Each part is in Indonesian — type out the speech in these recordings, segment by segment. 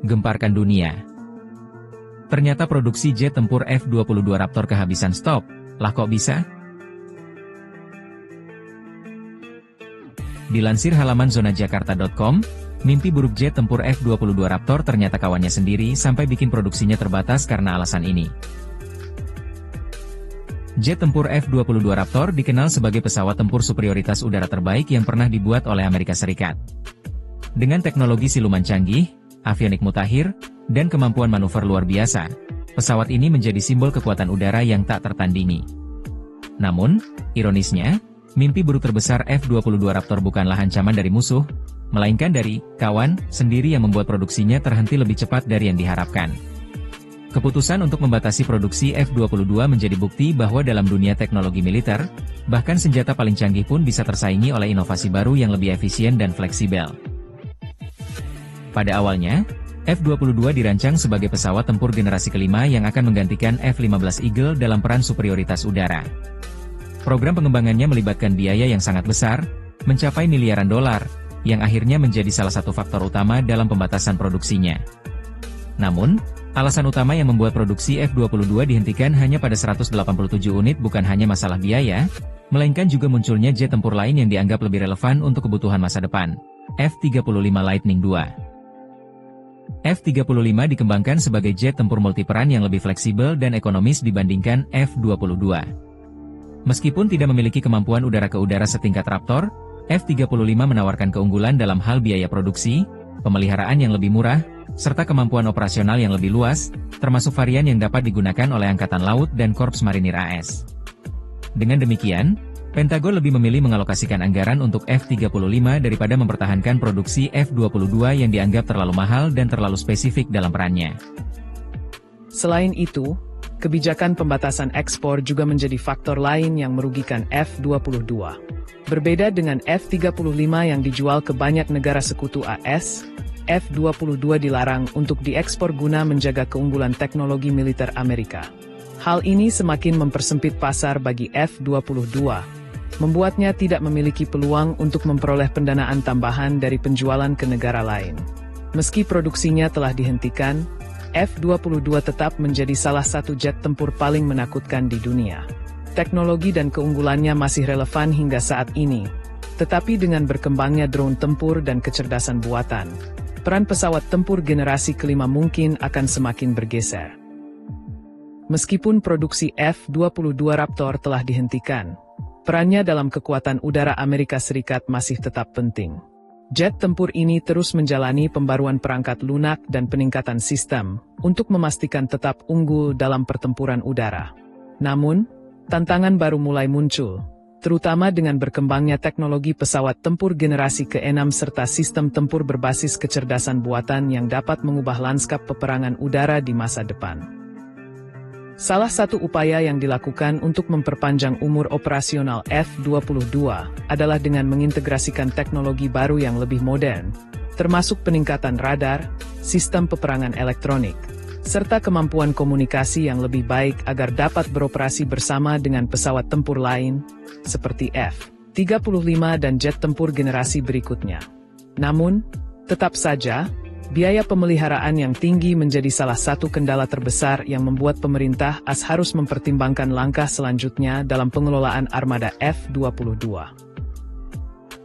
gemparkan dunia. Ternyata produksi jet tempur F-22 Raptor kehabisan stok. Lah kok bisa? Dilansir halaman zonajakarta.com, mimpi buruk jet tempur F-22 Raptor ternyata kawannya sendiri sampai bikin produksinya terbatas karena alasan ini. Jet tempur F-22 Raptor dikenal sebagai pesawat tempur superioritas udara terbaik yang pernah dibuat oleh Amerika Serikat. Dengan teknologi siluman canggih, avionik mutakhir, dan kemampuan manuver luar biasa, pesawat ini menjadi simbol kekuatan udara yang tak tertandingi. Namun, ironisnya, mimpi buruk terbesar F-22 Raptor bukanlah ancaman dari musuh, melainkan dari kawan sendiri yang membuat produksinya terhenti lebih cepat dari yang diharapkan. Keputusan untuk membatasi produksi F-22 menjadi bukti bahwa dalam dunia teknologi militer, bahkan senjata paling canggih pun bisa tersaingi oleh inovasi baru yang lebih efisien dan fleksibel. Pada awalnya, F-22 dirancang sebagai pesawat tempur generasi kelima yang akan menggantikan F-15 Eagle dalam peran superioritas udara. Program pengembangannya melibatkan biaya yang sangat besar, mencapai miliaran dolar, yang akhirnya menjadi salah satu faktor utama dalam pembatasan produksinya. Namun, alasan utama yang membuat produksi F-22 dihentikan hanya pada 187 unit bukan hanya masalah biaya, melainkan juga munculnya jet tempur lain yang dianggap lebih relevan untuk kebutuhan masa depan, F-35 Lightning II. F-35 dikembangkan sebagai jet tempur multiperan yang lebih fleksibel dan ekonomis dibandingkan F-22. Meskipun tidak memiliki kemampuan udara ke udara setingkat Raptor, F-35 menawarkan keunggulan dalam hal biaya produksi, pemeliharaan yang lebih murah, serta kemampuan operasional yang lebih luas, termasuk varian yang dapat digunakan oleh Angkatan Laut dan Korps Marinir AS. Dengan demikian, Pentagon lebih memilih mengalokasikan anggaran untuk F-35 daripada mempertahankan produksi F-22 yang dianggap terlalu mahal dan terlalu spesifik dalam perannya. Selain itu, kebijakan pembatasan ekspor juga menjadi faktor lain yang merugikan F-22. Berbeda dengan F-35 yang dijual ke banyak negara sekutu AS, F-22 dilarang untuk diekspor guna menjaga keunggulan teknologi militer Amerika. Hal ini semakin mempersempit pasar bagi F-22, membuatnya tidak memiliki peluang untuk memperoleh pendanaan tambahan dari penjualan ke negara lain. Meski produksinya telah dihentikan, F-22 tetap menjadi salah satu jet tempur paling menakutkan di dunia. Teknologi dan keunggulannya masih relevan hingga saat ini, tetapi dengan berkembangnya drone tempur dan kecerdasan buatan, peran pesawat tempur generasi kelima mungkin akan semakin bergeser. Meskipun produksi F-22 Raptor telah dihentikan, perannya dalam kekuatan udara Amerika Serikat masih tetap penting. Jet tempur ini terus menjalani pembaruan perangkat lunak dan peningkatan sistem, untuk memastikan tetap unggul dalam pertempuran udara. Namun, tantangan baru mulai muncul, terutama dengan berkembangnya teknologi pesawat tempur generasi ke-6 serta sistem tempur berbasis kecerdasan buatan yang dapat mengubah lanskap peperangan udara di masa depan. Salah satu upaya yang dilakukan untuk memperpanjang umur operasional F-22 adalah dengan mengintegrasikan teknologi baru yang lebih modern, termasuk peningkatan radar, sistem peperangan elektronik, serta kemampuan komunikasi yang lebih baik agar dapat beroperasi bersama dengan pesawat tempur lain, seperti F-35 dan jet tempur generasi berikutnya. Namun, tetap saja, biaya pemeliharaan yang tinggi menjadi salah satu kendala terbesar yang membuat pemerintah AS harus mempertimbangkan langkah selanjutnya dalam pengelolaan armada F-22.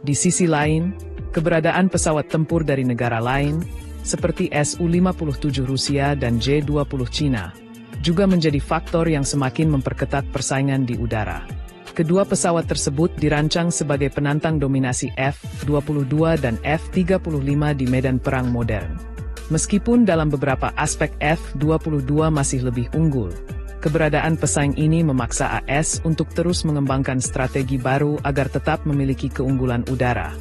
Di sisi lain, keberadaan pesawat tempur dari negara lain, seperti Su-57 Rusia dan J-20 Cina, juga menjadi faktor yang semakin memperketat persaingan di udara. Kedua pesawat tersebut dirancang sebagai penantang dominasi F-22 dan F-35 di medan perang modern. Meskipun dalam beberapa aspek F-22 masih lebih unggul, keberadaan pesaing ini memaksa AS untuk terus mengembangkan strategi baru agar tetap memiliki keunggulan udara.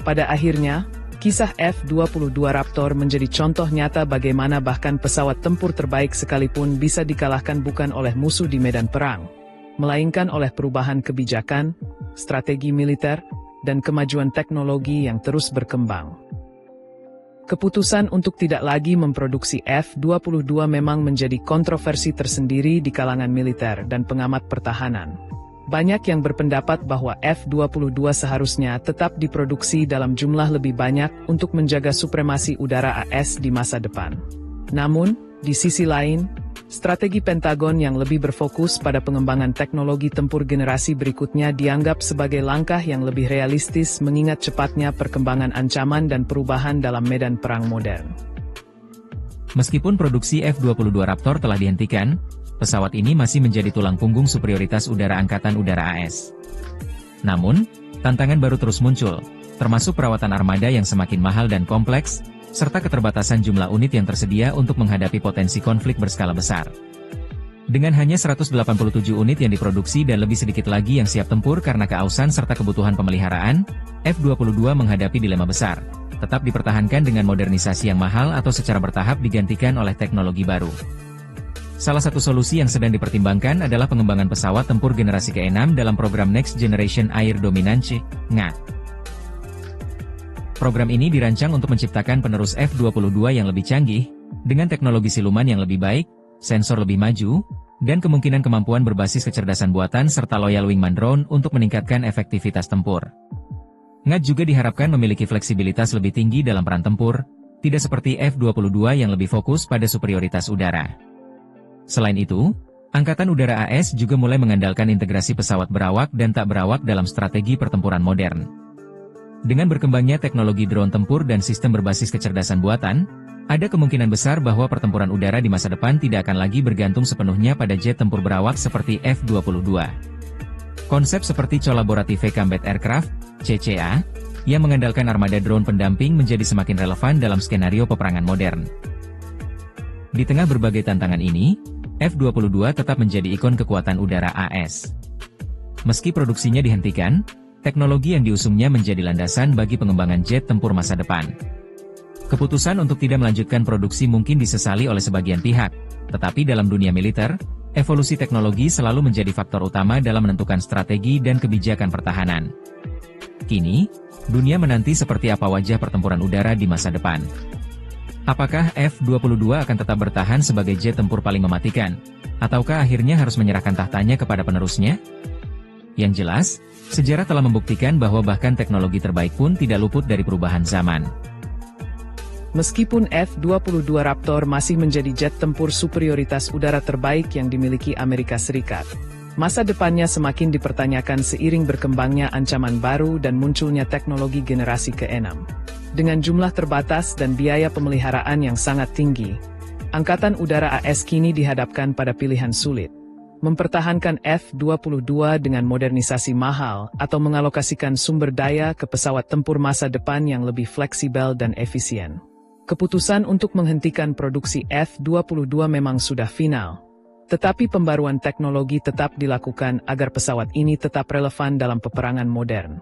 Pada akhirnya, kisah F-22 Raptor menjadi contoh nyata bagaimana bahkan pesawat tempur terbaik sekalipun bisa dikalahkan bukan oleh musuh di medan perang, melainkan oleh perubahan kebijakan, strategi militer, dan kemajuan teknologi yang terus berkembang. Keputusan untuk tidak lagi memproduksi F-22 memang menjadi kontroversi tersendiri di kalangan militer dan pengamat pertahanan. Banyak yang berpendapat bahwa F-22 seharusnya tetap diproduksi dalam jumlah lebih banyak untuk menjaga supremasi udara AS di masa depan. Namun, di sisi lain, strategi Pentagon yang lebih berfokus pada pengembangan teknologi tempur generasi berikutnya dianggap sebagai langkah yang lebih realistis mengingat cepatnya perkembangan ancaman dan perubahan dalam medan perang modern. Meskipun produksi F-22 Raptor telah dihentikan, pesawat ini masih menjadi tulang punggung superioritas udara Angkatan Udara AS. Namun, tantangan baru terus muncul, termasuk perawatan armada yang semakin mahal dan kompleks, serta keterbatasan jumlah unit yang tersedia untuk menghadapi potensi konflik berskala besar. Dengan hanya 187 unit yang diproduksi dan lebih sedikit lagi yang siap tempur karena keausan serta kebutuhan pemeliharaan, F-22 menghadapi dilema besar, tetap dipertahankan dengan modernisasi yang mahal atau secara bertahap digantikan oleh teknologi baru. Salah satu solusi yang sedang dipertimbangkan adalah pengembangan pesawat tempur generasi ke-6 dalam program Next Generation Air Dominance, NGA. Program ini dirancang untuk menciptakan penerus F-22 yang lebih canggih, dengan teknologi siluman yang lebih baik, sensor lebih maju, dan kemungkinan kemampuan berbasis kecerdasan buatan serta loyal wingman drone untuk meningkatkan efektivitas tempur. NGA juga diharapkan memiliki fleksibilitas lebih tinggi dalam peran tempur, tidak seperti F-22 yang lebih fokus pada superioritas udara. Selain itu, Angkatan Udara AS juga mulai mengandalkan integrasi pesawat berawak dan tak berawak dalam strategi pertempuran modern. Dengan berkembangnya teknologi drone tempur dan sistem berbasis kecerdasan buatan, ada kemungkinan besar bahwa pertempuran udara di masa depan tidak akan lagi bergantung sepenuhnya pada jet tempur berawak seperti F-22. Konsep seperti Collaborative Combat Aircraft, CCA, yang mengandalkan armada drone pendamping menjadi semakin relevan dalam skenario peperangan modern. Di tengah berbagai tantangan ini, F-22 tetap menjadi ikon kekuatan udara AS. Meski produksinya dihentikan, teknologi yang diusungnya menjadi landasan bagi pengembangan jet tempur masa depan. Keputusan untuk tidak melanjutkan produksi mungkin disesali oleh sebagian pihak, tetapi dalam dunia militer, evolusi teknologi selalu menjadi faktor utama dalam menentukan strategi dan kebijakan pertahanan. Kini, dunia menanti seperti apa wajah pertempuran udara di masa depan. Apakah F-22 akan tetap bertahan sebagai jet tempur paling mematikan, ataukah akhirnya harus menyerahkan tahtanya kepada penerusnya? Yang jelas, sejarah telah membuktikan bahwa bahkan teknologi terbaik pun tidak luput dari perubahan zaman. Meskipun F-22 Raptor masih menjadi jet tempur superioritas udara terbaik yang dimiliki Amerika Serikat, masa depannya semakin dipertanyakan seiring berkembangnya ancaman baru dan munculnya teknologi generasi ke-6. Dengan jumlah terbatas dan biaya pemeliharaan yang sangat tinggi, Angkatan Udara AS kini dihadapkan pada pilihan sulit. Mempertahankan F-22 dengan modernisasi mahal atau mengalokasikan sumber daya ke pesawat tempur masa depan yang lebih fleksibel dan efisien. Keputusan untuk menghentikan produksi F-22 memang sudah final. Tetapi pembaruan teknologi tetap dilakukan agar pesawat ini tetap relevan dalam peperangan modern.